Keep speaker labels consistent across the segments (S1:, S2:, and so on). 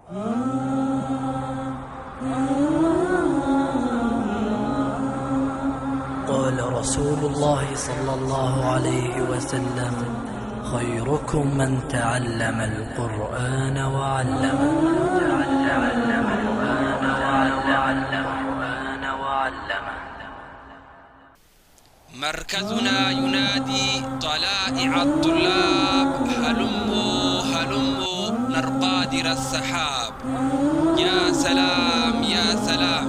S1: قال رسول الله صلى الله عليه وسلم: خيركم من تعلم القرآن وعلمه.
S2: مركزنا ينادي طلائع الطلاب: هلموا هلموا نرقادر السحاب. يا سلام يا سلام.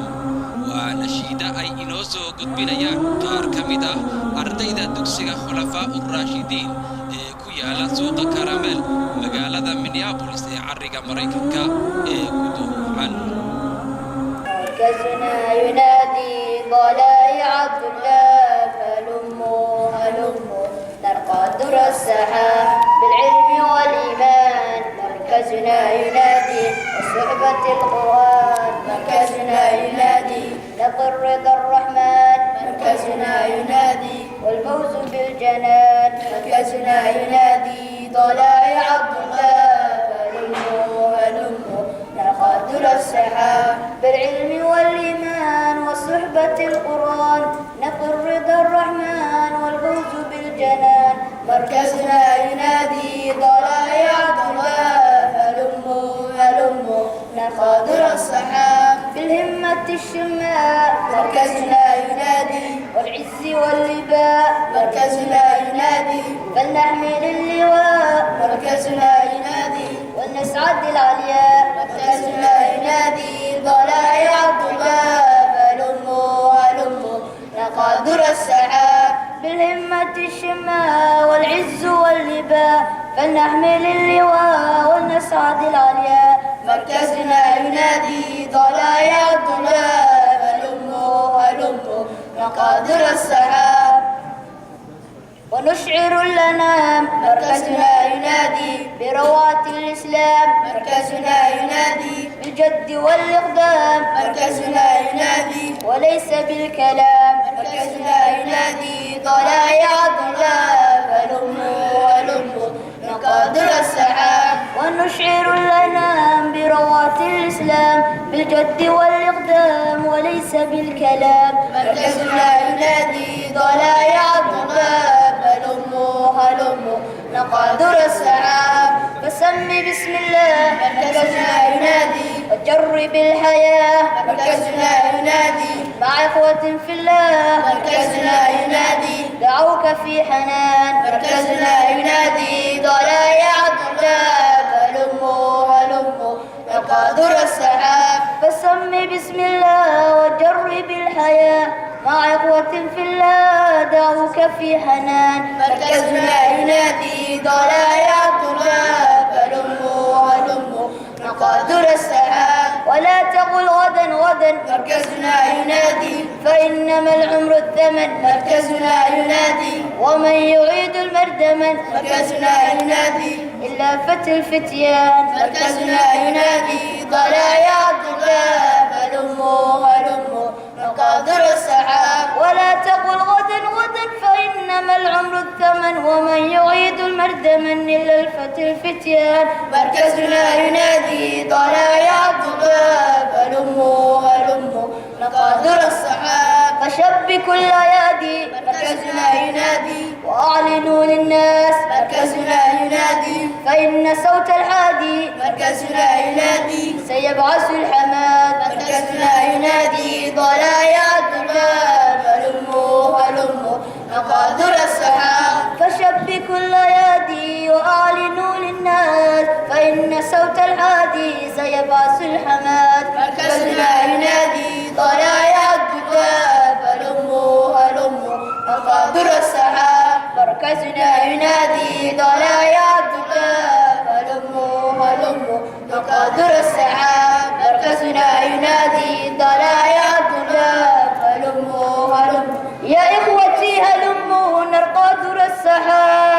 S2: ونشيد أي إنوسو قد بنايا قار كميدا أرديدا دكسيغا خلفاء الراشدين كويالا سوق كراميل مقالة مينيابوليس عرقا مريكنكا قدو عنه.
S3: مركزنا ينادي طلائع الطلاب: هلموا هلموا نرقى در السحاب بالعلم والإيمان. مركزنا ينادي وصحبة القرآن. مركزنا ينادي نقر رضا الرحمن. مركزنا ينادي والفوز بالجنان. مركزنا ينادي طلائع الطلاب: هلموا هلموا نرقى در السحاب بالعلم والإيمان وصحبة القرآن. نقر رضا الرحمن والفوز بالجنان. مركزنا ينادي طلائع الطلاب: هلموا هلموا نرقى در السحاب بالهمة الشماء. مركزنا ينادي والعز واللباء. مركزنا ينادي فلنحمل اللواء. مركزنا ينادي ولنسعد العلياء. مركزنا ينادي طلائع الطلاب: هلموا هلموا نرقى در السحاب بالهمة الشماء والعز واللباء. فلنحمل اللواء ولنسعد العلياء. مركزنا ينادي طلائع الطلاب: هلموا هلموا نرقى در السحاب ونشعر الأنام. مركزنا ينادي بروعة الإسلام. مركزنا ينادي بالجد والإقدام. مركزنا ينادي وليس بالكلام. مركزنا ينادي طلائع الطلاب: هلموا هلموا نرقى در السحاب ونشعر الأنام بروعة الإسلام بالجد والإقدام وليس بالكلام. مركزنا ينادي طلائع الطلاب: هلموا هلموا نرقى در السحاب فسم بسم الله. مركزنا ينادي وجرب الحياة. مركزنا ينادي مع إخوة في الله. مركزنا ينادي دعوك في حنان. مركزنا ينادي طلائع الطلاب: هلموا هلموا نرقى در السحاب فسم بسم الله وجرب الحياة مع إخوة في الله. دعوك في حنان. مركزنا ينادي طلائع الطلاب: هلموا هلموا نرقى در السحاب ولا تقل غدا غدا. مركزنا ينادي فإنما العمر الثمن. مركزنا ينادي ومن يعيد المردمن. مركزنا ينادي إلا فتى الفتيان. مركزنا ينادي طلائع الطلاب: هلموا هلموا نرقى در السحاب ولا تقل غدا غدا فإنما العمر الثمن ومن يعيد المردمن إلا الفتى الفتيان. مركزنا ينادي طلائع الطلاب: هلموا هلموا نرقى در السحاب فشبكوا الأيادي. مركزنا ينادي وأعلنوا للناس. مركزنا ينادي فإن صوت الحادي. مركزنا ينادي سيبعث الحماد. مركزنا ينادي طلائع الطلاب: هلموا هلموا نرقى در السحاب فشبكوا الأيادي وأعلنوا للناس فإن صوت الحادي سيبعث الحماد. مركزنا ينادي طلائع الطلاب: هلموا هلموا نرقى در السحاب مركزنا ينادي طلائع الطلاب: هلموا هلموا نرقى در السحاب مركزنا ينادي طلائع الطلاب: هلموا هلموا يا إخوتي هلموا نرقى در السحاب.